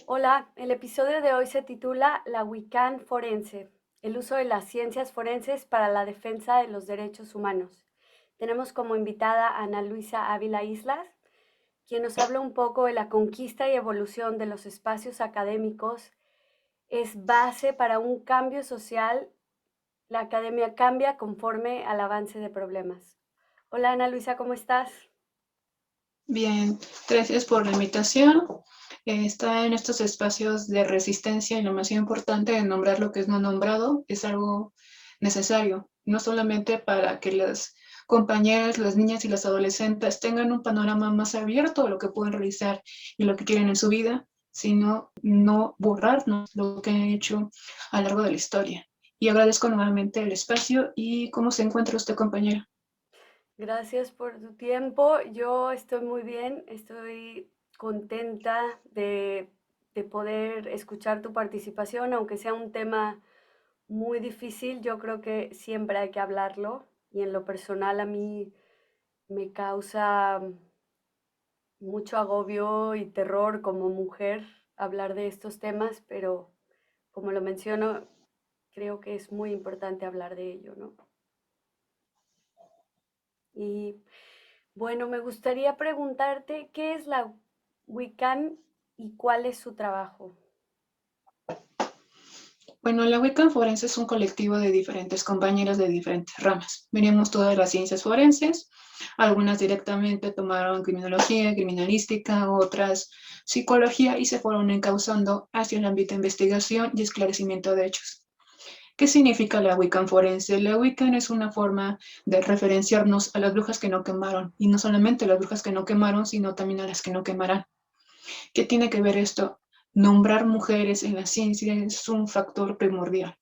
Hola, el episodio de hoy se titula La Wiccan forense, el uso de las ciencias forenses para la defensa de los derechos humanos. Tenemos como invitada a Ana Luisa Ávila Islas, quien nos habla un poco de la conquista y evolución de los espacios académicos. Es base para un cambio social. La academia cambia conforme al avance de problemas. Hola Ana Luisa, ¿cómo estás? Bien, gracias por la invitación. Está en estos espacios de resistencia y lo más importante de nombrar lo que es no nombrado es algo necesario, no solamente para que las compañeras, las niñas y las adolescentes tengan un panorama más abierto de lo que pueden realizar y lo que quieren en su vida, sino no borrarnos lo que han hecho a lo largo de la historia. Y agradezco nuevamente el espacio y cómo se encuentra usted, compañera. Gracias por tu tiempo. Yo estoy muy bien, estoy contenta de poder escuchar tu participación, aunque sea un tema muy difícil. Yo creo que siempre hay que hablarlo y en lo personal a mí me causa mucho agobio y terror como mujer hablar de estos temas, pero como lo menciono, creo que es muy importante hablar de ello, ¿no? Y bueno, me gustaría preguntarte, ¿qué es la Wiccan y cuál es su trabajo? Bueno, la Wiccan Forense es un colectivo de diferentes compañeras de diferentes ramas. Venimos todas las ciencias forenses, algunas directamente tomaron criminología, criminalística, otras psicología y se fueron encauzando hacia el ámbito de investigación y esclarecimiento de hechos. ¿Qué significa la Wiccan forense? La Wiccan es una forma de referenciarnos a las brujas que no quemaron, y no solamente a las brujas que no quemaron, sino también a las que no quemarán. ¿Qué tiene que ver esto? Nombrar mujeres en la ciencia es un factor primordial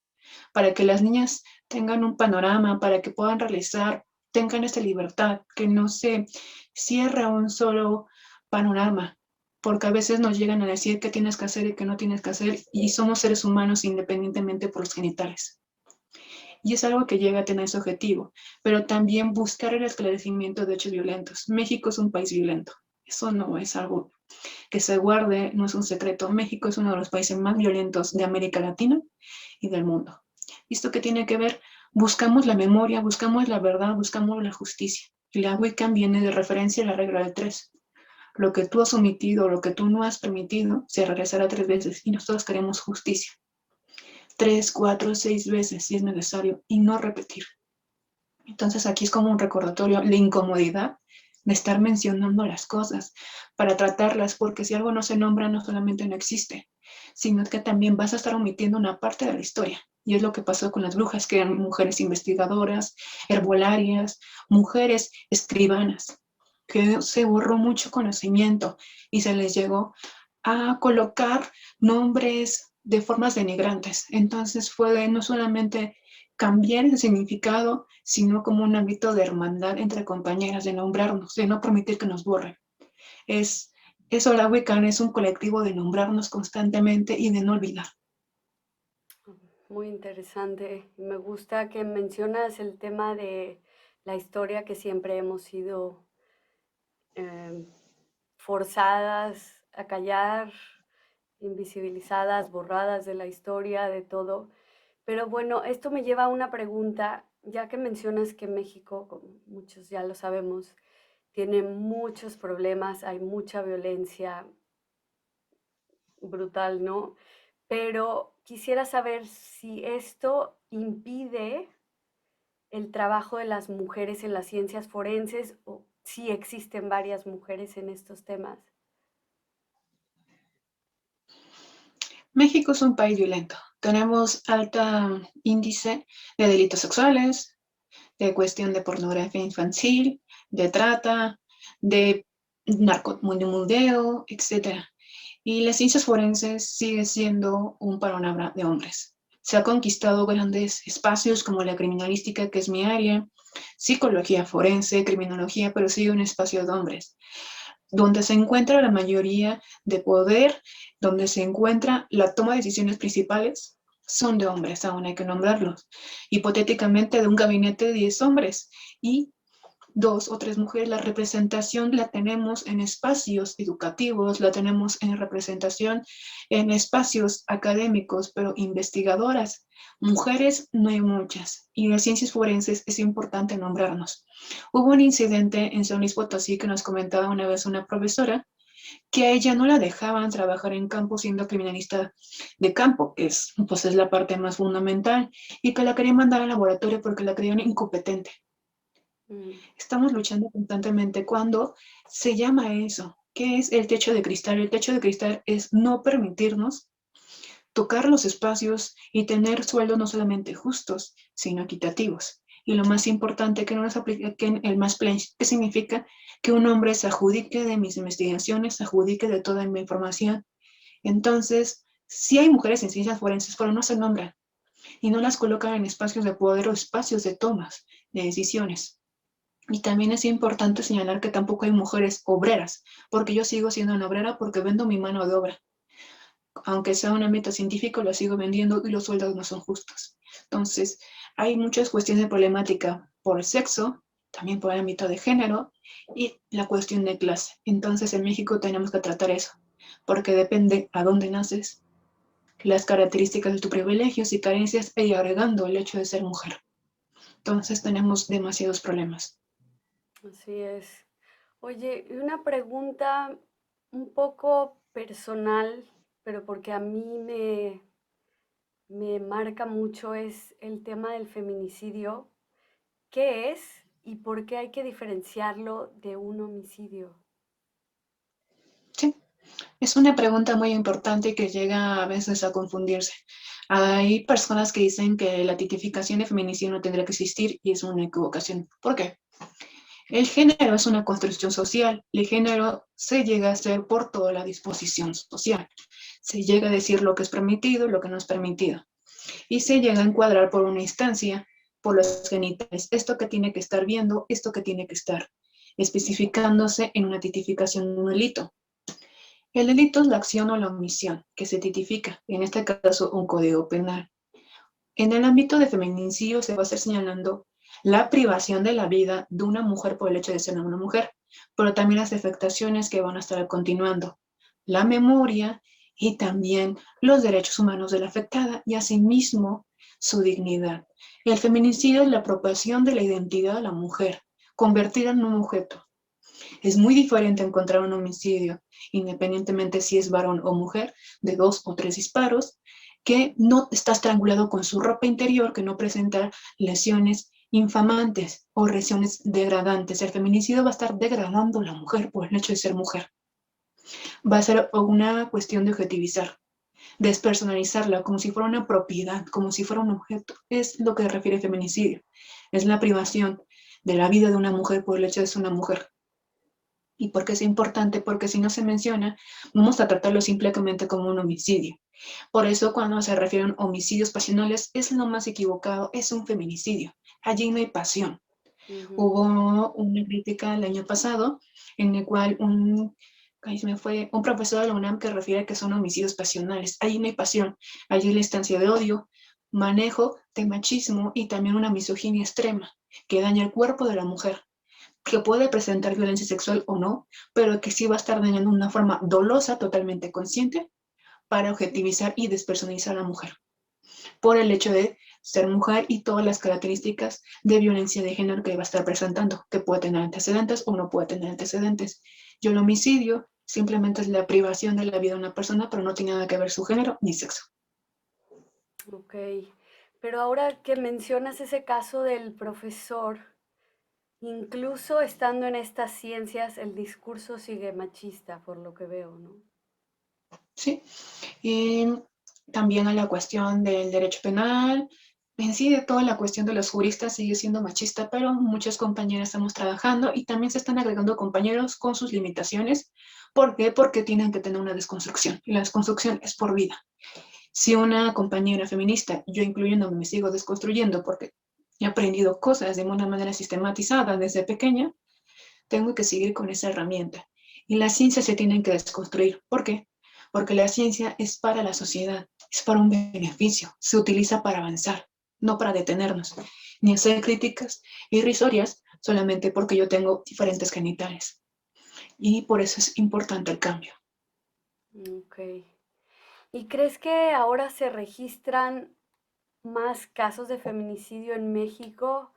para que las niñas tengan un panorama, para que puedan realizar, tengan esa libertad, que no se cierre a un solo panorama, porque a veces nos llegan a decir qué tienes que hacer y qué no tienes que hacer, y somos seres humanos independientemente por los genitales. Y es algo que llega a tener ese objetivo, pero también buscar el esclarecimiento de hechos violentos. México es un país violento, eso no es algo que se guarde, no es un secreto. México es uno de los países más violentos de América Latina y del mundo. ¿Y esto qué tiene que ver? Buscamos la memoria, buscamos la verdad, buscamos la justicia. Y la Wiccan viene de referencia a la regla del 3. Lo que tú has omitido, lo que tú no has permitido, se regresará 3 veces. Y nosotros queremos justicia. 3, 4, 6 veces si es necesario y no repetir. Entonces aquí es como un recordatorio, la incomodidad de estar mencionando las cosas para tratarlas, porque si algo no se nombra, no solamente no existe, sino que también vas a estar omitiendo una parte de la historia. Y es lo que pasó con las brujas, que eran mujeres investigadoras, herbolarias, mujeres escribanas, que se borró mucho conocimiento y se les llegó a colocar nombres de formas denigrantes. Entonces fue no solamente cambiar el significado, sino como un hábito de hermandad entre compañeras, de nombrarnos, de no permitir que nos borren. Es eso, la Wiccan es un colectivo de nombrarnos constantemente y de no olvidar. Muy interesante. Me gusta que mencionas el tema de la historia que siempre hemos sido eh, forzadas a callar, invisibilizadas, borradas de la historia, de todo. Pero bueno, esto me lleva a una pregunta, ya que mencionas que México, como muchos ya lo sabemos, tiene muchos problemas, hay mucha violencia brutal, ¿no? Pero quisiera saber si esto impide el trabajo de las mujeres en las ciencias forenses o si existen varias mujeres en estos temas. México es un país violento. Tenemos alto índice de delitos sexuales, de cuestión de pornografía infantil, de trata, de narcomundio, etcétera. Y las ciencias forenses sigue siendo un panorama de hombres. Se ha conquistado grandes espacios como la criminalística, que es mi área, psicología forense, criminología, pero sigue un espacio de hombres, donde se encuentra la mayoría de poder, donde se encuentra la toma de decisiones principales, son de hombres, aún hay que nombrarlos. Hipotéticamente de un gabinete de 10 hombres y 2 o 3 mujeres, la representación la tenemos en espacios educativos, la tenemos en representación en espacios académicos, pero investigadoras, mujeres no hay muchas. Y en las ciencias forenses es importante nombrarnos. Hubo un incidente en San Luis Potosí que nos comentaba una vez una profesora, que a ella no la dejaban trabajar en campo siendo criminalista de campo, que es, pues es la parte más fundamental, y que la querían mandar al laboratorio porque la creían incompetente. Estamos luchando constantemente cuando se llama eso. ¿Qué es el techo de cristal? El techo de cristal es no permitirnos tocar los espacios y tener sueldos no solamente justos, sino equitativos. Y lo más importante, que no nos apliquen el más play, que significa que un hombre se adjudique de mis investigaciones, se adjudique de toda mi información. Entonces, sí hay mujeres en ciencias forenses, pero no se nombran y no las colocan en espacios de poder o espacios de tomas de decisiones. Y también es importante señalar que tampoco hay mujeres obreras, porque yo sigo siendo una obrera porque vendo mi mano de obra. Aunque sea un ámbito científico, lo sigo vendiendo y los sueldos no son justos. Entonces, hay muchas cuestiones de problemática por sexo, también por el ámbito de género y la cuestión de clase. Entonces, en México tenemos que tratar eso, porque depende a dónde naces, las características de tus privilegios y carencias, y agregando el hecho de ser mujer. Entonces, tenemos demasiados problemas. Así es. Oye, y una pregunta un poco personal, pero porque a mí me marca mucho es el tema del feminicidio. ¿Qué es y por qué hay que diferenciarlo de un homicidio? Sí, es una pregunta muy importante que llega a veces a confundirse. Hay personas que dicen que la tipificación de feminicidio no tendría que existir y es una equivocación. ¿Por qué? El género es una construcción social. El género se llega a hacer por toda la disposición social. Se llega a decir lo que es permitido y lo que no es permitido. Y se llega a encuadrar por una instancia, por los genitales. Esto que tiene que estar viendo, esto que tiene que estar especificándose en una tipificación de un delito. El delito es la acción o la omisión que se tipifica, en este caso un código penal. En el ámbito de feminicidio se va a estar señalando la privación de la vida de una mujer por el hecho de ser una mujer, pero también las afectaciones que van a estar continuando, la memoria y también los derechos humanos de la afectada y asimismo su dignidad. El feminicidio es la apropiación de la identidad de la mujer, convertida en un objeto. Es muy diferente encontrar un homicidio, independientemente si es varón o mujer, de 2 o 3 disparos, que no está estrangulado con su ropa interior, que no presenta lesiones infamantes o lesiones degradantes. El feminicidio va a estar degradando a la mujer por el hecho de ser mujer. Va a ser una cuestión de objetivizar, despersonalizarla como si fuera una propiedad, como si fuera un objeto. Es lo que refiere feminicidio. Es la privación de la vida de una mujer por el hecho de ser una mujer. ¿Y por qué es importante? Porque si no se menciona, vamos a tratarlo simplemente como un homicidio. Por eso cuando se refieren a homicidios pasionales es lo más equivocado, es un feminicidio. Allí no hay pasión. Hubo una crítica el año pasado en el cual un profesor de la UNAM que refiere que son homicidios pasionales. Allí no hay pasión, allí hay la instancia de odio, manejo de machismo y también una misoginia extrema que daña el cuerpo de la mujer, que puede presentar violencia sexual o no, pero que sí va a estar dañando de una forma dolosa, totalmente consciente, para objetivizar y despersonalizar a la mujer, por el hecho de ser mujer y todas las características de violencia de género que va a estar presentando, que puede tener antecedentes o no puede tener antecedentes. Y el homicidio simplemente es la privación de la vida de una persona, pero no tiene nada que ver su género ni sexo. Ok, pero ahora que mencionas ese caso del profesor, incluso estando en estas ciencias, el discurso sigue machista, por lo que veo, ¿no? ¿Sí? Y también a la cuestión del derecho penal, en sí de toda la cuestión de los juristas sigue siendo machista, pero muchas compañeras estamos trabajando y también se están agregando compañeros con sus limitaciones. ¿Por qué? Porque tienen que tener una desconstrucción y la desconstrucción es por vida. Si una compañera feminista, yo incluyéndome, me sigo desconstruyendo porque he aprendido cosas de una manera sistematizada desde pequeña, tengo que seguir con esa herramienta. Y las ciencias se tienen que desconstruir. ¿Por qué? Porque la ciencia es para la sociedad, es para un beneficio, se utiliza para avanzar, no para detenernos, ni hacer críticas irrisorias solamente porque yo tengo diferentes genitales. Y por eso es importante el cambio. Ok. ¿Y crees que ahora se registran más casos de feminicidio en México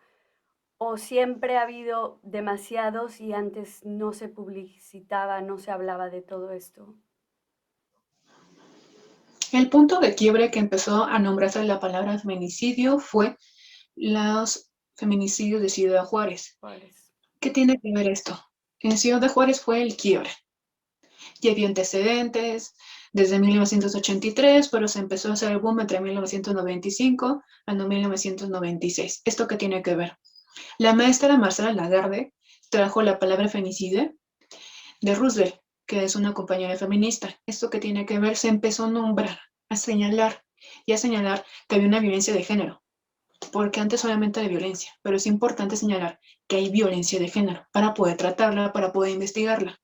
o siempre ha habido demasiados y antes no se publicitaba, no se hablaba de todo esto? El punto de quiebre que empezó a nombrarse la palabra feminicidio fue los feminicidios de Ciudad Juárez. Juárez. ¿Qué tiene que ver esto? En Ciudad de Juárez fue el quiebre. Ya había antecedentes desde 1983, pero se empezó a hacer el boom entre 1995 a 1996. ¿Esto qué tiene que ver? La maestra Marcela Lagarde trajo la palabra femicidio de Roosevelt, que es una compañera feminista. Esto que tiene que ver, se empezó a nombrar, a señalar y a señalar que había una violencia de género, porque antes solamente de violencia, pero es importante señalar que hay violencia de género para poder tratarla, para poder investigarla.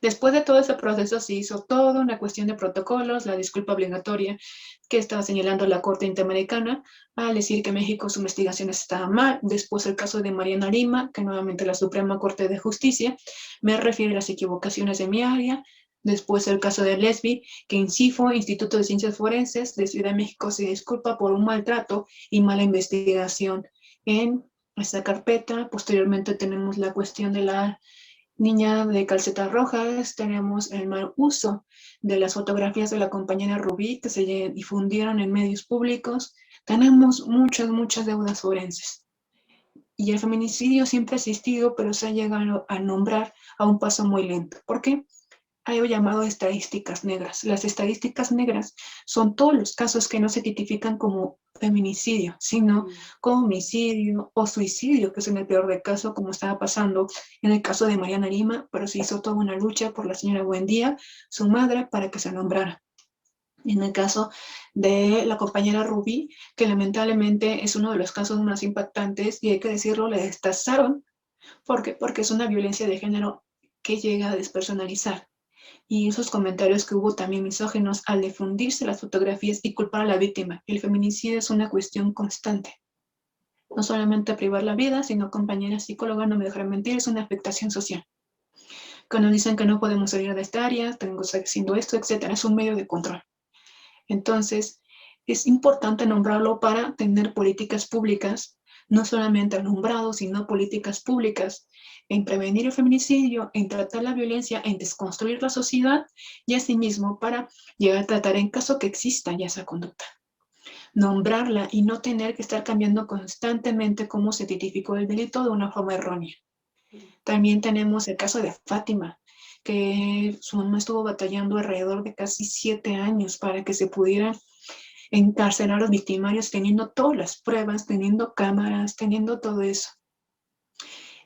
Después de todo ese proceso se hizo toda una cuestión de protocolos, la disculpa obligatoria que estaba señalando la Corte Interamericana al decir que México sus investigaciones estaban mal. Después el caso de Mariana Lima, que nuevamente la Suprema Corte de Justicia me refiere a las equivocaciones de mi área. Después el caso de Lesbi, que INCIFO, Instituto de Ciencias Forenses de Ciudad de México, se disculpa por un maltrato y mala investigación en esta carpeta. Posteriormente tenemos la cuestión de la niña de calcetas rojas, tenemos el mal uso de las fotografías de la compañera Rubí que se difundieron en medios públicos. Tenemos muchas deudas forenses. Y el feminicidio siempre ha existido, pero se ha llegado a nombrar a un paso muy lento. ¿Por qué? Hay algo llamado estadísticas negras. Las estadísticas negras son todos los casos que no se tipifican como feminicidio, sino como homicidio o suicidio, que es en el peor de casos, como estaba pasando en el caso de Mariana Lima, pero se hizo toda una lucha por la señora Buendía, su madre, para que se nombrara. En el caso de la compañera Rubí, que lamentablemente es uno de los casos más impactantes, y hay que decirlo, le destazaron. ¿Por qué? Porque es una violencia de género que llega a despersonalizar y esos comentarios que hubo también misóginos al difundirse las fotografías y culpar a la víctima. El feminicidio es una cuestión constante. No solamente privar la vida, sino, compañera psicóloga, no me dejará mentir, es una afectación social. Cuando dicen que no podemos salir de esta área, tengo que estar haciendo esto, etcétera, es un medio de control. Entonces, es importante nombrarlo para tener políticas públicas, no solamente nombrados, sino políticas públicas en prevenir el feminicidio, en tratar la violencia, en desconstruir la sociedad y asimismo para llegar a tratar en caso que exista ya esa conducta. Nombrarla y no tener que estar cambiando constantemente cómo se tipificó el delito de una forma errónea. También tenemos el caso de Fátima, que su mamá estuvo batallando alrededor de casi 7 años para que se pudieran encarcelar a los victimarios, teniendo todas las pruebas, teniendo cámaras, teniendo todo eso.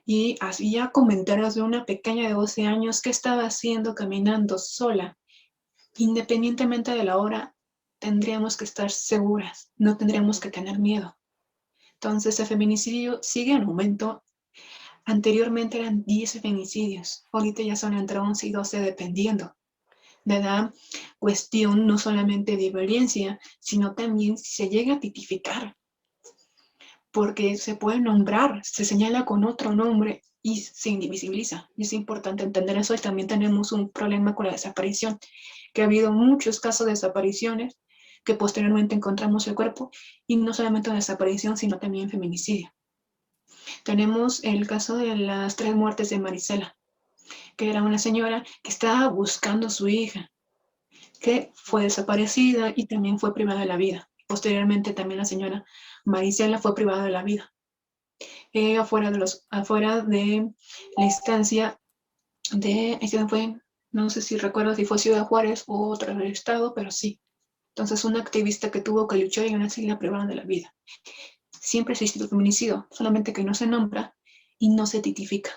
Y hacía comentarios de una pequeña de 12 años que estaba haciendo caminando sola. Independientemente de la hora, tendríamos que estar seguras, no tendríamos que tener miedo. Entonces, el feminicidio sigue en aumento. Anteriormente eran 10 feminicidios, ahorita ya son entre 11 y 12 dependiendo de la cuestión no solamente de violencia, sino también si se llega a tipificar, porque se puede nombrar, se señala con otro nombre y se invisibiliza. Y es importante entender eso. Y también tenemos un problema con la desaparición, que ha habido muchos casos de desapariciones que posteriormente encontramos el cuerpo, y no solamente una desaparición, sino también feminicidio. Tenemos el caso de las 3 muertes de Marisela, que era una señora que estaba buscando a su hija, que fue desaparecida y también fue privada de la vida. Posteriormente también la señora Marisela fue privada de la vida. Afuera de la instancia de, no sé si recuerdo si fue Ciudad Juárez o otro estado, pero sí. Entonces, una activista que tuvo que luchar y aún así la privaron de la vida. Siempre existe el feminicidio, solamente que no se nombra y no se tipifica.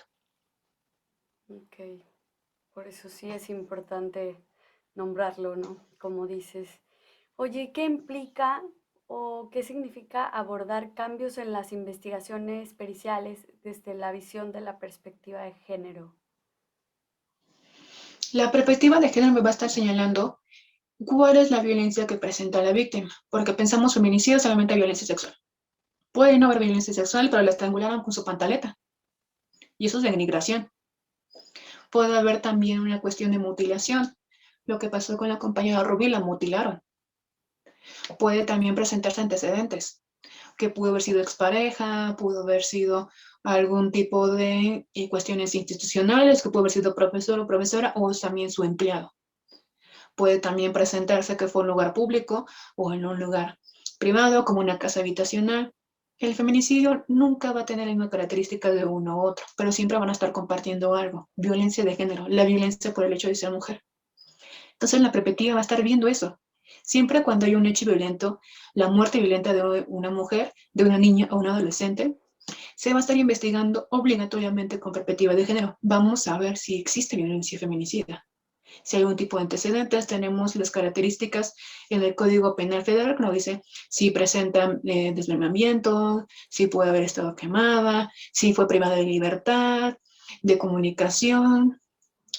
Ok, por eso sí es importante nombrarlo, ¿no? Como dices. Oye, ¿qué implica o qué significa abordar cambios en las investigaciones periciales desde la visión de la perspectiva de género? La perspectiva de género me va a estar señalando cuál es la violencia que presenta la víctima, porque pensamos feminicidio solamente violencia sexual. Puede no haber violencia sexual, pero la estrangularon con su pantaleta. y eso es denigración. Puede haber también una cuestión de mutilación. Lo que pasó con la compañera Rubí, la mutilaron. Puede también presentarse antecedentes, que pudo haber sido expareja, pudo haber sido algún tipo de cuestiones institucionales, que pudo haber sido profesor o profesora o también su empleado. Puede también presentarse que fue un lugar público o en un lugar privado, como una casa habitacional. El feminicidio nunca va a tener la misma característica de uno u otro, pero siempre van a estar compartiendo algo. Violencia de género, la violencia por el hecho de ser mujer. Entonces la perspectiva va a estar viendo eso. Siempre cuando hay un hecho violento, la muerte violenta de una mujer, de una niña o un adolescente, se va a estar investigando obligatoriamente con perspectiva de género. Vamos a ver si existe violencia feminicida. Si hay algún tipo de antecedentes, tenemos las características en el Código Penal Federal que nos dice si presenta desmembramiento, si puede haber estado quemada, si fue privada de libertad, de comunicación,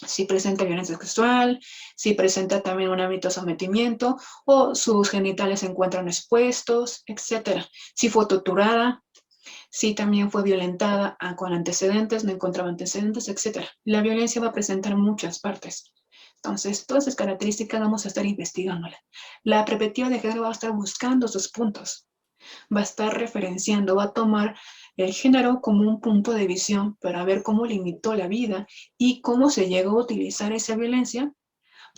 si presenta violencia sexual, si presenta también un hábito de sometimiento o sus genitales se encuentran expuestos, etcétera. Si fue torturada, si también fue violentada con antecedentes, no encontraba antecedentes, etcétera. La violencia va a presentar muchas partes. Entonces, todas esas características vamos a estar investigándolas. La perspectiva de género va a estar buscando sus puntos, va a estar referenciando, va a tomar el género como un punto de visión para ver cómo limitó la vida y cómo se llegó a utilizar esa violencia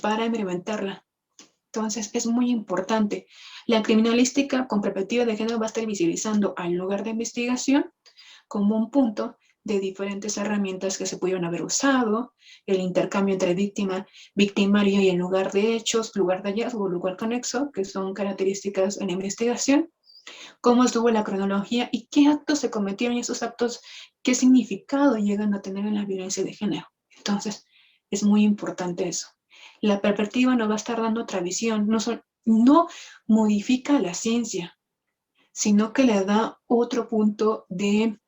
para implementarla. Entonces, es muy importante. La criminalística con perspectiva de género va a estar visibilizando al lugar de investigación como un punto de diferentes herramientas que se pudieron haber usado, el intercambio entre víctima, victimario y el lugar de hechos, lugar de hallazgo, lugar conexo, que son características en la investigación, cómo estuvo la cronología y qué actos se cometieron y esos actos, qué significado llegan a tener en la violencia de género. Entonces, es muy importante eso. La perspectiva nos va a estar dando otra visión, no modifica la ciencia, sino que le da otro punto de,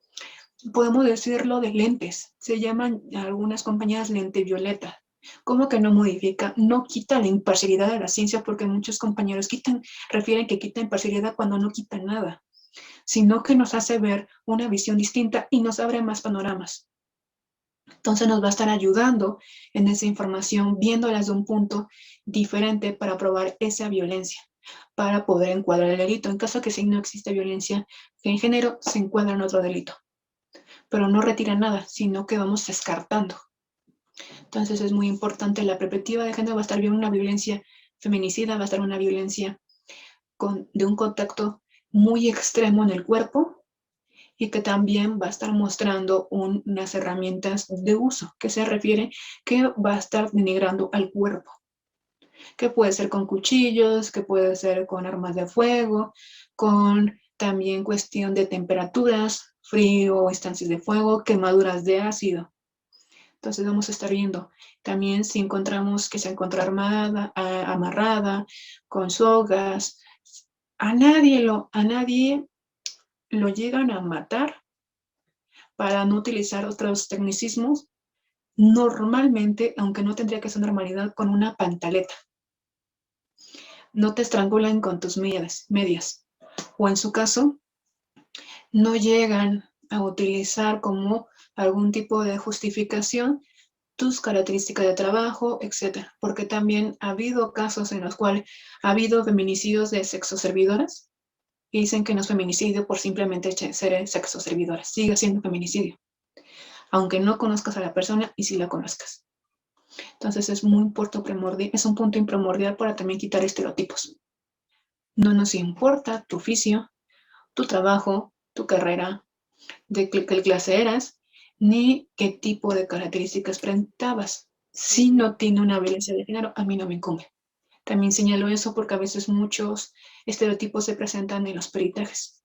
podemos decirlo, de lentes. Se llaman algunas compañías lente violeta. ¿Cómo que no modifica? No quita la imparcialidad de la ciencia porque muchos compañeros refieren que quita imparcialidad cuando no quita nada, sino que nos hace ver una visión distinta y nos abre más panoramas. Entonces nos va a estar ayudando en esa información, viéndolas de un punto diferente para probar esa violencia, para poder encuadrar el delito. En caso que si no existe violencia en género, se encuadra en otro delito. Pero no retira nada, sino que vamos descartando. Entonces es muy importante, la perspectiva de género va a estar bien una violencia feminicida, va a estar una violencia de un contacto muy extremo en el cuerpo y que también va a estar mostrando unas herramientas de uso, que se refiere que va a estar denigrando al cuerpo, que puede ser con cuchillos, que puede ser con armas de fuego, con también cuestión de temperaturas, frío, estancias de fuego, quemaduras de ácido. Entonces vamos a estar viendo también si encontramos que se encontró amarrada, con sogas. A nadie lo llegan a matar para no utilizar otros tecnicismos. Normalmente, aunque no tendría que ser normalidad, con una pantaleta. No te estrangulan con tus medias. O en su caso, no llegan a utilizar como algún tipo de justificación tus características de trabajo, etcétera. Porque también ha habido casos en los cuales ha habido feminicidios de sexoservidoras y dicen que no es feminicidio por simplemente ser sexoservidora. Sigue siendo feminicidio, aunque no conozcas a la persona y si la conozcas. Entonces es es un punto primordial para también quitar estereotipos. No nos importa tu oficio, tu trabajo, tu carrera, de qué clase eras, ni qué tipo de características presentabas. Si no tiene una violencia de género, a mí no me incumbe. También señalo eso porque a veces muchos estereotipos se presentan en los peritajes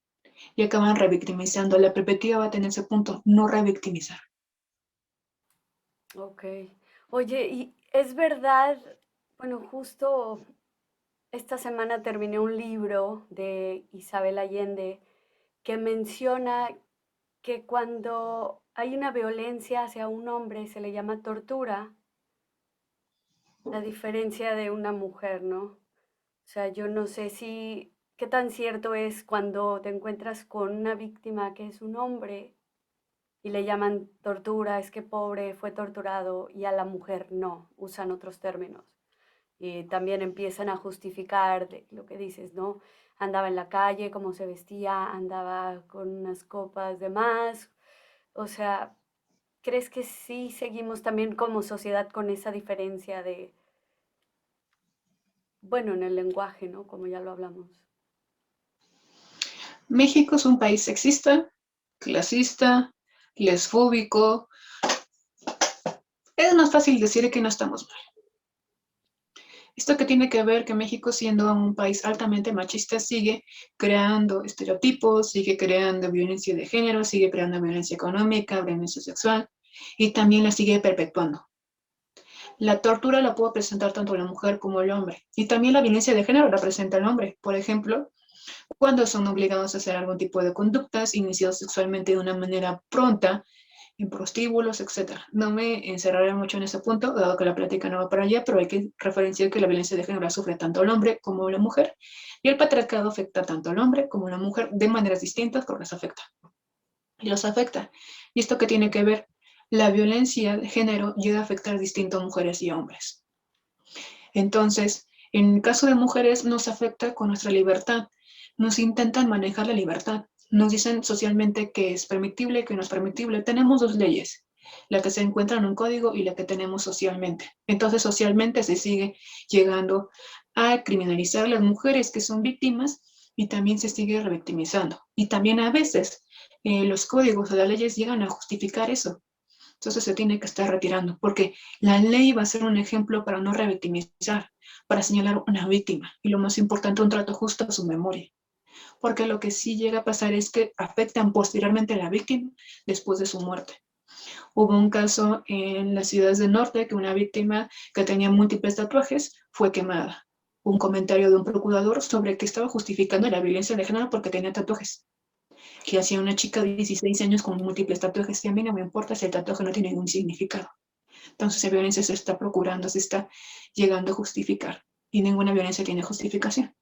y acaban revictimizando. La perspectiva va a tener ese punto, no revictimizar. Ok. Oye, y es verdad, bueno, justo esta semana terminé un libro de Isabel Allende que menciona que cuando hay una violencia hacia un hombre se le llama tortura, a diferencia de una mujer, ¿no? O sea, yo no sé si, qué tan cierto es cuando te encuentras con una víctima que es un hombre y le llaman tortura, es que pobre fue torturado, y a la mujer no, usan otros términos. Y también empiezan a justificar lo que dices, ¿no? Andaba en la calle, cómo se vestía, andaba con unas copas de más. O sea, ¿crees que sí seguimos también como sociedad con esa diferencia de, bueno, en el lenguaje, ¿no? Como ya lo hablamos. México es un país sexista, clasista, lesfóbico. Es más fácil decir que no estamos mal. Esto que tiene que ver que México, siendo un país altamente machista, sigue creando estereotipos, sigue creando violencia de género, sigue creando violencia económica, violencia sexual, y también la sigue perpetuando. La tortura la puede presentar tanto la mujer como el hombre, y también la violencia de género la presenta el hombre. Por ejemplo, cuando son obligados a hacer algún tipo de conductas, iniciados sexualmente de una manera pronta, en prostíbulos, etcétera. No me encerraré mucho en ese punto, dado que la plática no va para allá, pero hay que referenciar que la violencia de género la sufre tanto el hombre como la mujer, y el patriarcado afecta tanto al hombre como a la mujer de maneras distintas, porque los afecta. ¿Y esto qué tiene que ver? La violencia de género llega a afectar distinto a mujeres y hombres. Entonces, en el caso de mujeres nos afecta con nuestra libertad, nos intentan manejar la libertad, nos dicen socialmente que es permitible, que no es permitible. Tenemos dos leyes, la que se encuentra en un código y la que tenemos socialmente. Entonces, socialmente se sigue llegando a criminalizar a las mujeres que son víctimas y también se sigue revictimizando. Y también a veces los códigos o las leyes llegan a justificar eso. Entonces se tiene que estar retirando, porque la ley va a ser un ejemplo para no revictimizar, para señalar a una víctima, y lo más importante, un trato justo a su memoria. Porque lo que sí llega a pasar es que afectan posteriormente a la víctima después de su muerte. Hubo un caso en las ciudades del norte que una víctima que tenía múltiples tatuajes fue quemada. Un comentario de un procurador sobre que estaba justificando la violencia de género porque tenía tatuajes, que hacía una chica de 16 años con múltiples tatuajes, y a mí no me importa si el tatuaje no tiene ningún significado. Entonces la violencia se está procurando, se está llegando a justificar, y ninguna violencia tiene justificación.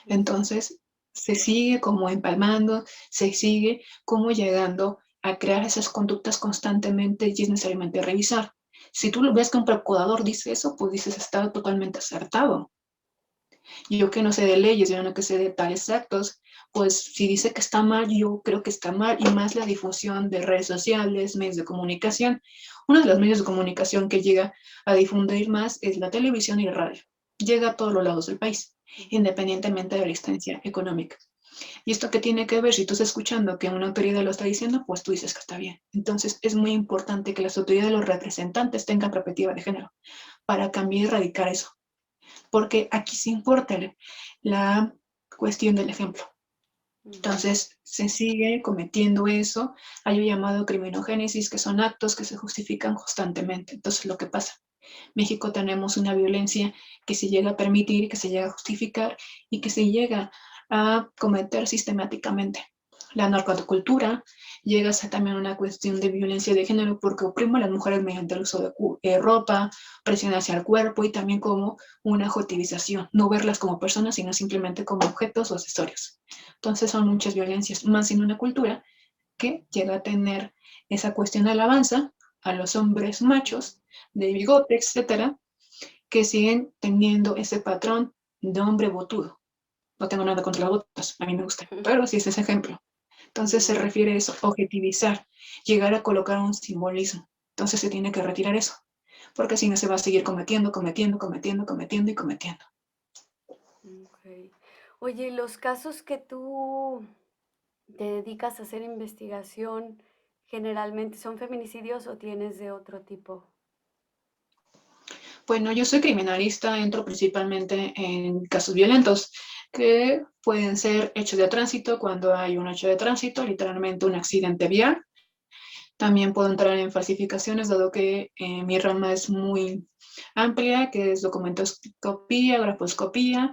Entonces se sigue como empalmando, se sigue como llegando a crear esas conductas constantemente, y es necesariamente revisar. Si tú ves que un procurador dice eso, pues dices, está totalmente acertado. Yo que no sé de leyes, yo no que sé de tales actos, pues si dice que está mal, yo creo que está mal, y más la difusión de redes sociales, medios de comunicación. Uno de los medios de comunicación que llega a difundir más es la televisión y el radio. Llega a todos los lados del país, independientemente de la instancia económica. ¿Y esto qué tiene que ver? Si tú estás escuchando que una autoridad lo está diciendo, pues tú dices que está bien. Entonces es muy importante que las autoridades, los representantes tengan perspectiva de género para cambiar y erradicar eso, porque aquí sí importa la cuestión del ejemplo. Entonces, se sigue cometiendo eso. Hay un llamado criminogénesis, que son actos que se justifican constantemente. Entonces, lo que pasa, México tenemos una violencia que se llega a permitir, que se llega a justificar y que se llega a cometer sistemáticamente. La narcocultura llega a ser también una cuestión de violencia de género, porque oprime a las mujeres mediante el uso de ropa, presión hacia el cuerpo, y también como una objetivización, no verlas como personas, sino simplemente como objetos o accesorios. Entonces son muchas violencias, más en una cultura que llega a tener esa cuestión de alabanza a los hombres machos, de bigote, etcétera, que siguen teniendo ese patrón de hombre botudo. No tengo nada contra las botas, a mí me gusta, pero sí es ese ejemplo. Entonces se refiere a eso, objetivizar, llegar a colocar un simbolismo. Entonces se tiene que retirar eso, porque si no se va a seguir cometiendo y cometiendo. Okay. Oye, los casos que tú te dedicas a hacer investigación, generalmente son feminicidios o tienes de otro tipo? Bueno, yo soy criminalista, entro principalmente en casos violentos, que pueden ser hechos de tránsito, cuando hay un hecho de tránsito, literalmente un accidente vial. También puedo entrar en falsificaciones, dado que mi rama es muy amplia, que es documentoscopía, grafoscopía,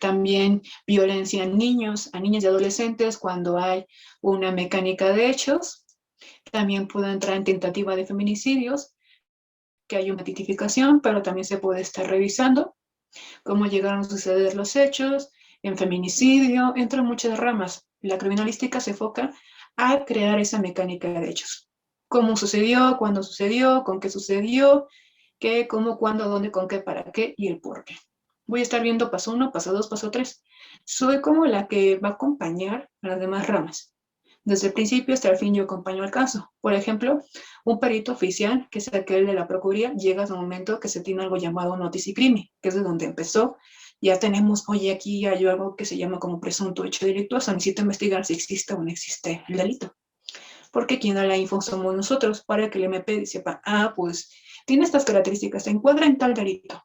también violencia en niños, a niñas y adolescentes, cuando hay una mecánica de hechos. También puedo entrar en tentativa de feminicidios, que hay una tipificación, pero también se puede estar revisando cómo llegaron a suceder los hechos, en feminicidio, entre muchas ramas. La criminalística se enfoca a crear esa mecánica de hechos. ¿Cómo sucedió? ¿Cuándo sucedió? ¿Con qué sucedió? ¿Qué? ¿Cómo? ¿Cuándo? ¿Dónde? ¿Con qué? ¿Para qué? Y el por qué. Voy a estar viendo paso 1, paso 2, paso 3. Soy como la que va a acompañar a las demás ramas. Desde el principio hasta el fin yo acompaño el caso. Por ejemplo, un perito oficial, que es aquel de la Procuraduría, llega a su momento que se tiene algo llamado noticia y crimen, que es de donde empezó. Ya tenemos, oye, aquí hay algo que se llama como presunto hecho delictuoso. Necesito investigar si existe o no existe el delito. Porque quien da la info somos nosotros, para que el MP sepa, pues tiene estas características, se encuadra en tal delito.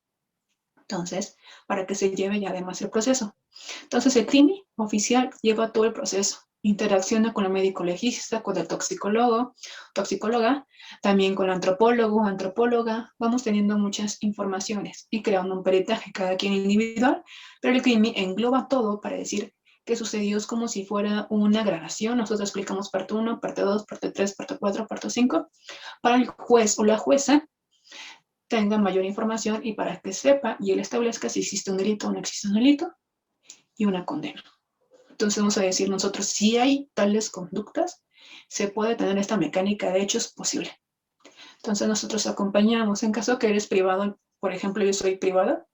Entonces, para que se lleve ya además el proceso. Entonces, el crimen oficial lleva todo el proceso. Interacciona con el médico legista, con el toxicólogo, toxicóloga, también con el antropólogo, antropóloga. Vamos teniendo muchas informaciones y creando un peritaje, cada quien individual, pero el crimen engloba todo para decir qué sucedió. Es como si fuera una grabación. Nosotros explicamos parte 1, parte 2, parte 3, parte 4, parte 5, para el juez o la jueza tenga mayor información y para que sepa y él establezca si existe un delito o no existe un delito y una condena. Entonces vamos a decir nosotros, si hay tales conductas, se puede tener esta mecánica de hechos posible. Entonces nosotros acompañamos, en caso que eres privado, por ejemplo, yo soy privada,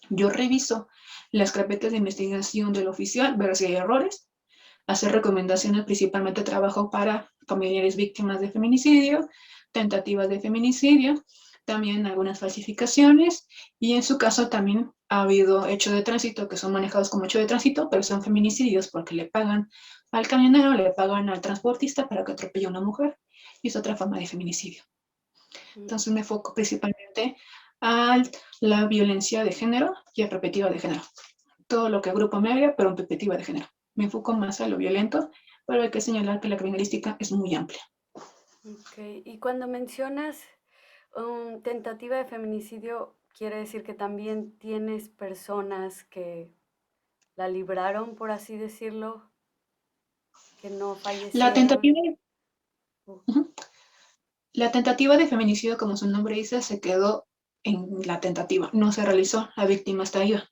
yo reviso las carpetas de investigación del oficial, ver si hay errores, hacer recomendaciones, principalmente trabajo para familiares víctimas de feminicidio, tentativas de feminicidio, también algunas falsificaciones y en su caso también ha habido hechos de tránsito que son manejados como hechos de tránsito, pero son feminicidios porque le pagan al camionero, le pagan al transportista para que atropelle a una mujer y es otra forma de feminicidio. Entonces me enfoco principalmente a la violencia de género y a perspectiva de género. Todo lo que agrupa media, pero en perspectiva de género. Me enfoco más a lo violento, pero hay que señalar que la criminalística es muy amplia. Ok, y cuando mencionas tentativa de feminicidio, quiere decir que también tienes personas que la libraron, por así decirlo, que no La fallecieron. tentativa, la tentativa de feminicidio, como su nombre dice, se quedó en la tentativa, no se realizó, la víctima está viva.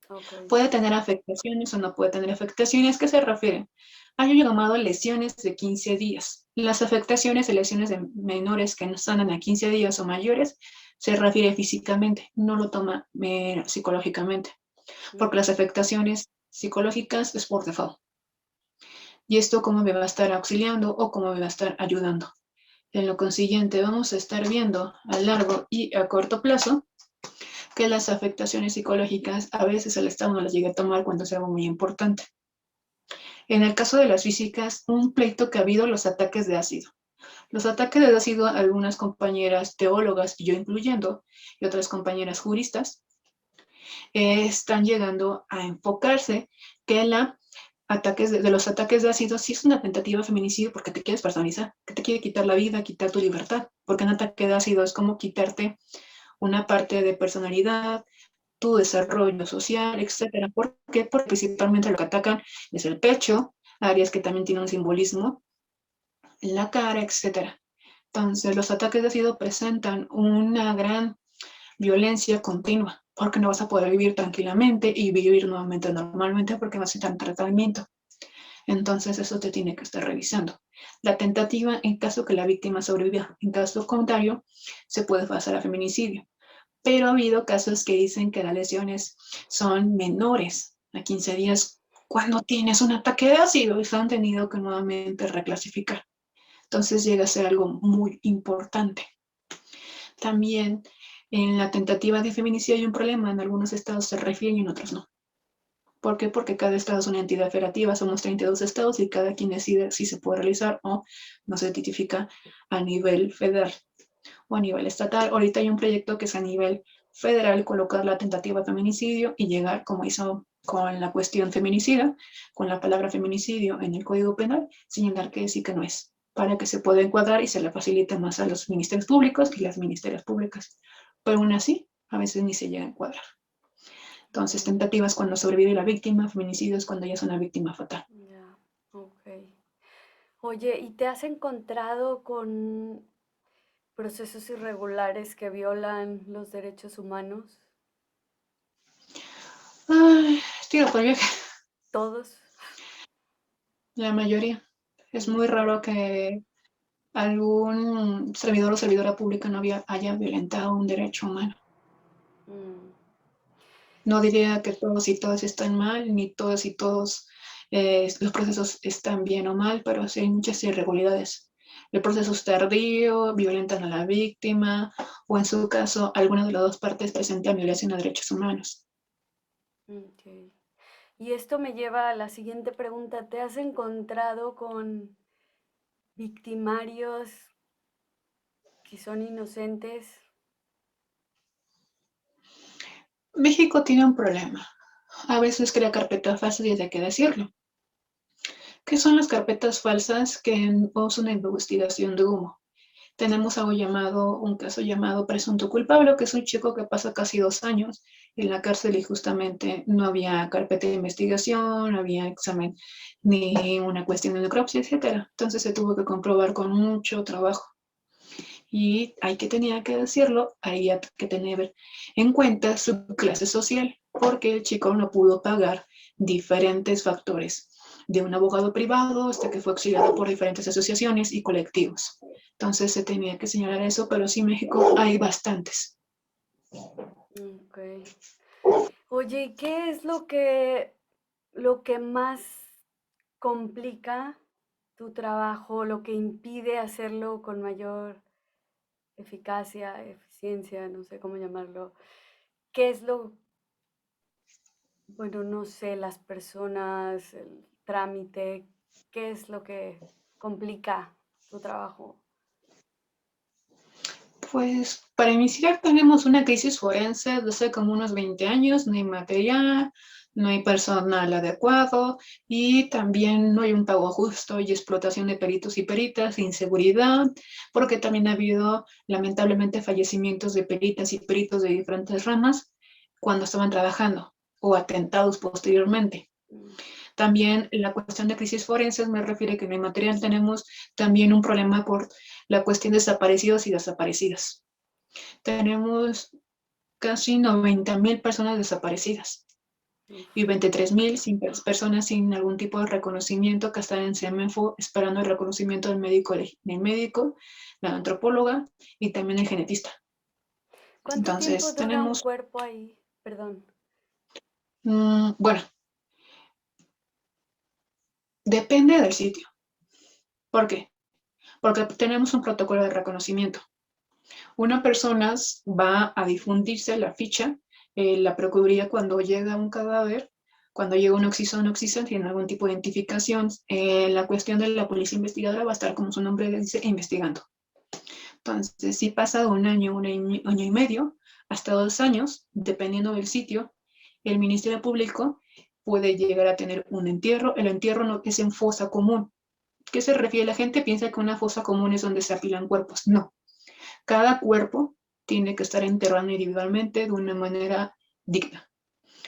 Ok. Puede tener afectaciones o no puede tener afectaciones. ¿Qué se refiere? Hay un llamado lesiones de 15 días. Las afectaciones y lesiones de menores que no sanan a 15 días o mayores se refiere físicamente, no lo toma psicológicamente, porque las afectaciones psicológicas es por default. ¿Y esto cómo me va a estar auxiliando o cómo me va a estar ayudando? En lo consiguiente, vamos a estar viendo a largo y a corto plazo que las afectaciones psicológicas a veces el Estado no las llega a tomar cuando es algo muy importante. En el caso de las físicas, un pleito que ha habido los ataques de ácido. Los ataques de ácido, algunas compañeras teólogas, y yo incluyendo, y otras compañeras juristas, están llegando a enfocarse que de los ataques de ácido sí es una tentativa de feminicidio porque te quieres personalizar, que te quiere quitar la vida, quitar tu libertad, porque un ataque de ácido es como quitarte una parte de personalidad, tu desarrollo social, etcétera. ¿Por qué? Porque principalmente lo que atacan es el pecho, áreas que también tienen un simbolismo, la cara, etcétera. Entonces, los ataques de ácido presentan una gran violencia continua, porque no vas a poder vivir tranquilamente y vivir nuevamente normalmente porque vas a estar en tratamiento. Entonces, eso te tiene que estar revisando. La tentativa, en caso que la víctima sobreviva, en caso contrario, se puede pasar a feminicidio. Pero ha habido casos que dicen que las lesiones son menores a 15 días cuando tienes un ataque de ácido y se han tenido que nuevamente reclasificar. Entonces llega a ser algo muy importante. También en la tentativa de feminicidio hay un problema, en algunos estados se refieren y en otros no. ¿Por qué? Porque cada estado es una entidad federativa, somos 32 estados y cada quien decide si se puede realizar o no se tipifica a nivel federal o a nivel estatal. Ahorita hay un proyecto que es a nivel federal, colocar la tentativa de feminicidio y llegar, como hizo con la cuestión feminicida, con la palabra feminicidio en el Código Penal, señalar que sí que no es, para que se pueda encuadrar y se le facilite más a los ministerios públicos y las ministerias públicas. Pero aún así, a veces ni se llega a encuadrar. Entonces, tentativas cuando sobrevive la víctima, feminicidios cuando ya es una víctima fatal. Ya, ok. Oye, ¿y te has encontrado con procesos irregulares que violan los derechos humanos? Ay, tiro por viaje, Todos. la mayoría. Es muy raro que algún servidor o servidora pública no haya violentado un derecho humano. Mm, No diría que todos y todas están mal, ni todos y todos los procesos están bien o mal, pero sí hay muchas irregularidades. El proceso es tardío, violentan a la víctima, o en su caso, alguna de las dos partes presentan violación a derechos humanos. ok. Y esto me lleva a la siguiente pregunta. ¿Te has encontrado con victimarios que son inocentes? México tiene un problema. A veces crea carpetas falsas y hay que decirlo. ¿Qué son las carpetas falsas? Que es una investigación de humo. Tenemos un caso llamado presunto culpable, que es un chico que pasa casi 2 años en la cárcel y justamente no había carpeta de investigación, no había examen ni una cuestión de necropsia, etcétera. Entonces se tuvo que comprobar con mucho trabajo. Y hay que tenía que decirlo, hay que tener en cuenta su clase social, porque el chico no pudo pagar diferentes factores de un abogado privado hasta que fue auxiliado por diferentes asociaciones y colectivos. Entonces se tenía que señalar eso, pero sí en México hay bastantes. Ok. Oye, ¿y qué es lo que más complica tu trabajo, lo que impide hacerlo con mayor eficacia, eficiencia, no sé cómo llamarlo? ¿Qué es bueno, no sé, las personas, el trámite, qué es lo que complica tu trabajo? Pues para iniciar tenemos una crisis forense desde hace como unos 20 años, no hay material, no hay personal adecuado y también no hay un pago justo y explotación de peritos y peritas, inseguridad, porque también ha habido lamentablemente fallecimientos de peritas y peritos de diferentes ramas cuando estaban trabajando o atentados posteriormente. Mm, También la cuestión de crisis forenses me refiere que en el material tenemos también un problema por la cuestión de desaparecidos y desaparecidas. Tenemos casi 90,000 personas desaparecidas y uf. 23,000 personas sin algún tipo de reconocimiento que están en CEMEFO esperando el reconocimiento del médico, la antropóloga y también el genetista. ¿Cuánto tiempo Entonces dura un tenemos, cuerpo ahí? Perdón. bueno, depende del sitio. ¿Por qué? Porque tenemos un protocolo de reconocimiento. Una persona va a difundirse la ficha, la Procuraduría cuando llega un cadáver, cuando llega un oxiso o un oxiso, tiene algún tipo de identificación, la cuestión de la policía investigadora va a estar, como su nombre le dice, investigando. Entonces, si pasa un año y medio, hasta 2 años, dependiendo del sitio, el Ministerio Público puede llegar a tener un entierro. El entierro no es en fosa común. ¿Qué se refiere? La gente piensa que una fosa común es donde se apilan cuerpos. No, cada cuerpo tiene que estar enterrado individualmente de una manera digna.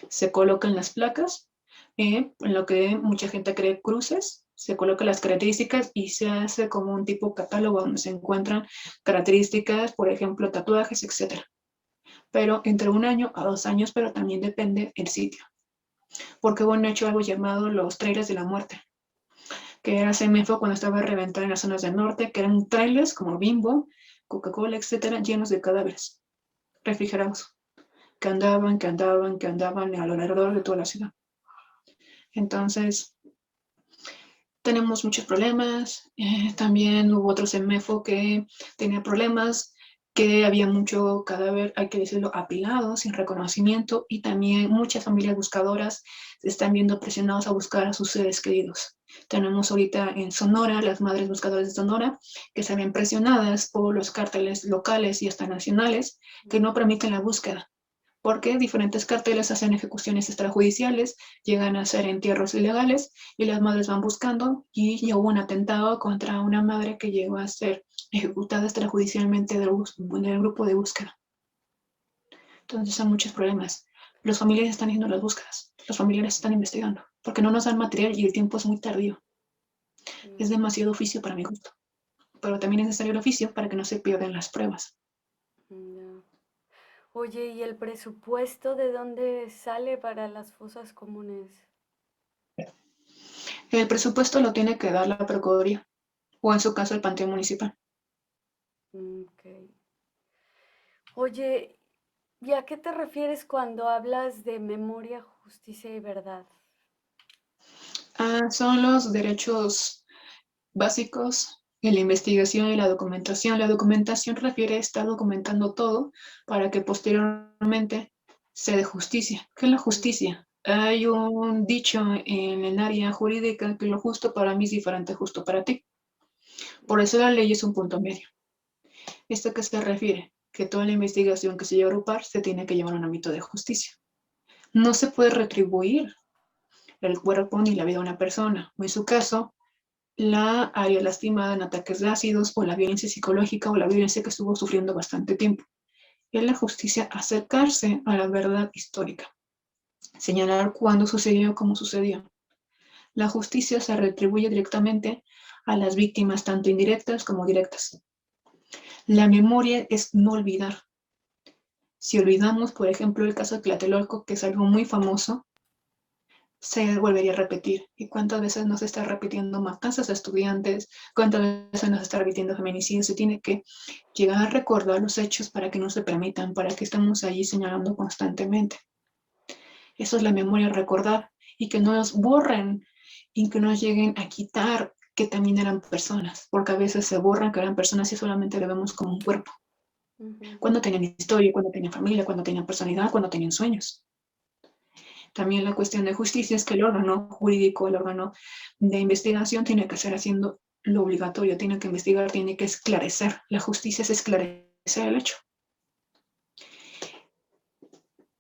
Se colocan las placas, en lo que mucha gente cree cruces, se colocan las características y se hace como un tipo catálogo donde se encuentran características, por ejemplo, tatuajes, etc. Pero entre 1 año a 2 años, pero también depende el sitio. Porque hubo hecho algo llamado los trailers de la muerte, que era CEMEFO cuando estaba reventado en las zonas del norte, que eran trailers como Bimbo, Coca-Cola, etcétera, llenos de cadáveres refrigerados, que andaban a lo largo de toda la ciudad. Entonces, tenemos muchos problemas. También hubo otro CEMEFO que tenía problemas, que había mucho cadáver, hay que decirlo, apilado, sin reconocimiento, y también muchas familias buscadoras se están viendo presionados a buscar a sus seres queridos. Tenemos ahorita en Sonora, las madres buscadoras de Sonora, que se ven presionadas por los cárteles locales y hasta nacionales que no permiten la búsqueda porque diferentes carteles hacen ejecuciones extrajudiciales, llegan a hacer entierros ilegales y las madres van buscando y ya hubo un atentado contra una madre que llegó a ser ejecutada extrajudicialmente del grupo de búsqueda. Entonces hay muchos problemas. Los familiares están haciendo las búsquedas, los familiares están investigando, porque no nos dan material y el tiempo es muy tardío. Es Mm, demasiado oficio para mi gusto, pero también es necesario el oficio para que no se pierdan las pruebas. ya. Oye, ¿y el presupuesto de dónde sale para las fosas comunes? El presupuesto lo tiene que dar la Procuraduría o en su caso el Panteón Municipal. Ok. Oye, ¿y a qué te refieres cuando hablas de memoria, justicia y verdad? Son los derechos básicos en la investigación y la documentación. La documentación refiere a estar documentando todo para que posteriormente se dé justicia. ¿Qué es la Mm, justicia? Hay un dicho en el área jurídica que lo justo para mí es diferente a justo para ti. Por eso la ley es un punto medio. ¿Esto qué se refiere? Que toda la investigación que se lleva a grupar se tiene que llevar a un ámbito de justicia. No se puede retribuir el cuerpo ni la vida de una persona, o en su caso, la área lastimada en ataques de ácidos o la violencia psicológica o la violencia que estuvo sufriendo bastante tiempo. Es la justicia acercarse a la verdad histórica, señalar cuándo sucedió, cómo sucedió. La justicia se retribuye directamente a las víctimas, tanto indirectas como directas. La memoria es no olvidar. Si olvidamos, por ejemplo, el caso de Tlatelolco, que es algo muy famoso, se volvería a repetir. ¿Y cuántas veces nos está repitiendo matanzas a estudiantes? ¿Cuántas veces nos está repitiendo feminicidios? Se tiene que llegar a recordar los hechos para que no se permitan, para que estemos allí señalando constantemente. Eso es la memoria, recordar y que no nos borren y que nos lleguen a quitar que también eran personas, porque a veces se borran que eran personas y solamente le vemos como un cuerpo. ujú. Cuando tenían historia, cuando tenían familia, cuando tenían personalidad, cuando tenían sueños. También la cuestión de justicia es que el órgano jurídico, el órgano de investigación tiene que ser haciendo lo obligatorio, tiene que investigar, tiene que esclarecer. La justicia es esclarecer el hecho.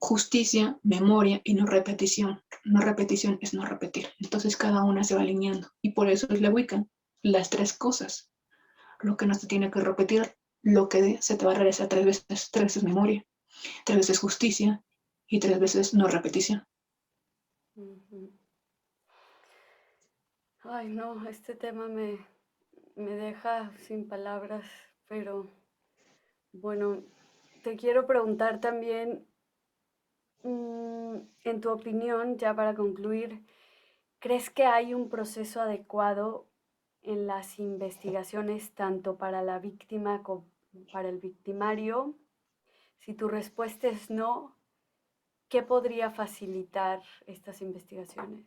Justicia, memoria y no repetición. No repetición es no repetir. Entonces cada una se va alineando. Y por eso es la Wiccan. Las tres cosas. Lo que no se tiene que repetir, lo que se te va a regresar tres veces memoria, tres veces justicia y tres veces no repetición. Ujú. Ay, no, este tema me deja sin palabras, pero bueno, te quiero preguntar también, en tu opinión, ya para concluir, ¿crees que hay un proceso adecuado en las investigaciones tanto para la víctima como para el victimario? Si tu respuesta es no, ¿qué podría facilitar estas investigaciones?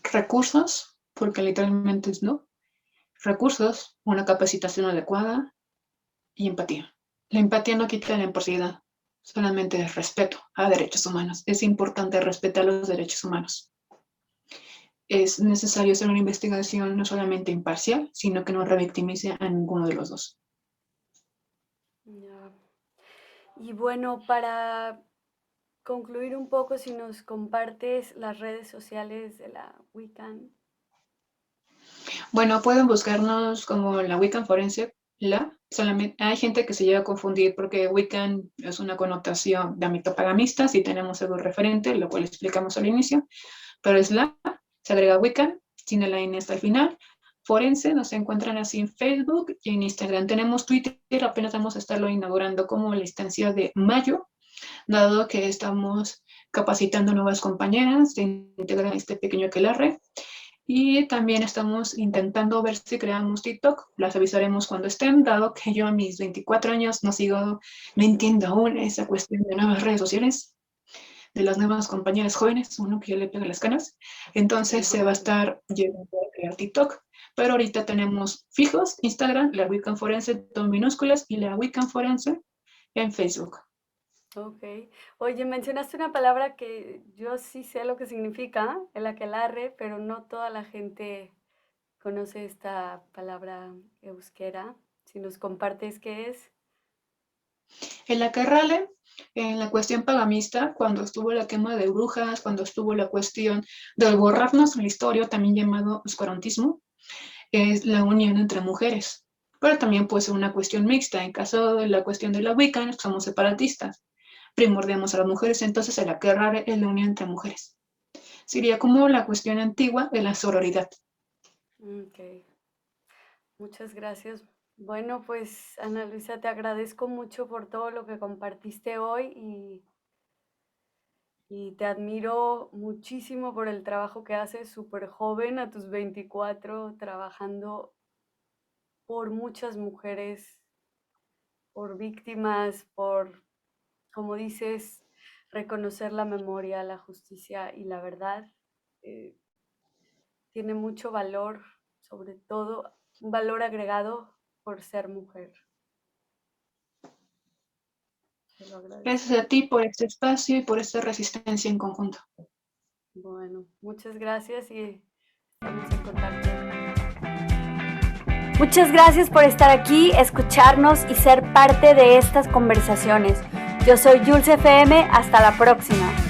Recursos, porque literalmente es no. Recursos, una capacitación adecuada y empatía. La empatía no quita la imparcialidad, solamente es respeto a derechos humanos. Es importante respetar los derechos humanos. Es necesario hacer una investigación no solamente imparcial, sino que no revictimice a ninguno de los dos. Ya. Y bueno, para concluir un poco, si nos compartes las redes sociales de la Wiccan. Bueno, pueden buscarnos como la Wiccan Forense. Solamente, hay gente que se llega a confundir porque Wiccan es una connotación de ámbito pagamista, si tenemos algo referente, lo cual explicamos al inicio, pero es se agrega Wiccan, tiene la N hasta el final. Forense, nos encuentran así en Facebook y en Instagram. Tenemos Twitter, apenas vamos a estarlo inaugurando como la instancia de mayo, dado que estamos capacitando nuevas compañeras de integrar este pequeño aquelarre. Y también estamos intentando ver si creamos TikTok. Las avisaremos cuando estén, dado que yo a mis 24 años no entiendo aún esa cuestión de nuevas redes sociales, de las nuevas compañeras jóvenes, uno que ya le pega las canas. Entonces se va a estar llegando a crear TikTok. Pero ahorita tenemos fijos Instagram, la Wiccan Forense, todo en minúsculas, y la Wiccan Forense en Facebook. Ok. Oye, mencionaste una palabra que yo sí sé lo que significa, el aquelarre, pero no toda la gente conoce esta palabra euskera. Si nos compartes qué es. En la Carrale, en la cuestión pagamista, cuando estuvo la quema de brujas, cuando estuvo la cuestión del borrarnos la historia, también llamado oscurantismo, es la unión entre mujeres. Pero también puede ser una cuestión mixta. En caso de la cuestión de la Wiccan, somos separatistas. Primordiamos a las mujeres, entonces el aquelarre es la unión entre mujeres. Sería como la cuestión antigua de la sororidad. Ok. Muchas gracias. Bueno, pues Ana Luisa, te agradezco mucho por todo lo que compartiste hoy y te admiro muchísimo por el trabajo que haces, súper joven, a tus 24, trabajando por muchas mujeres, por víctimas, por, como dices, reconocer la memoria, la justicia y la verdad. Eh, Tiene mucho valor, sobre todo un valor agregado por ser mujer. Te lo agradezco. Gracias a ti por este espacio y por esta resistencia en conjunto. Bueno, muchas gracias y estamos en contacto. Muchas gracias por estar aquí, escucharnos y ser parte de estas conversaciones. Yo soy Jules FM, hasta la próxima.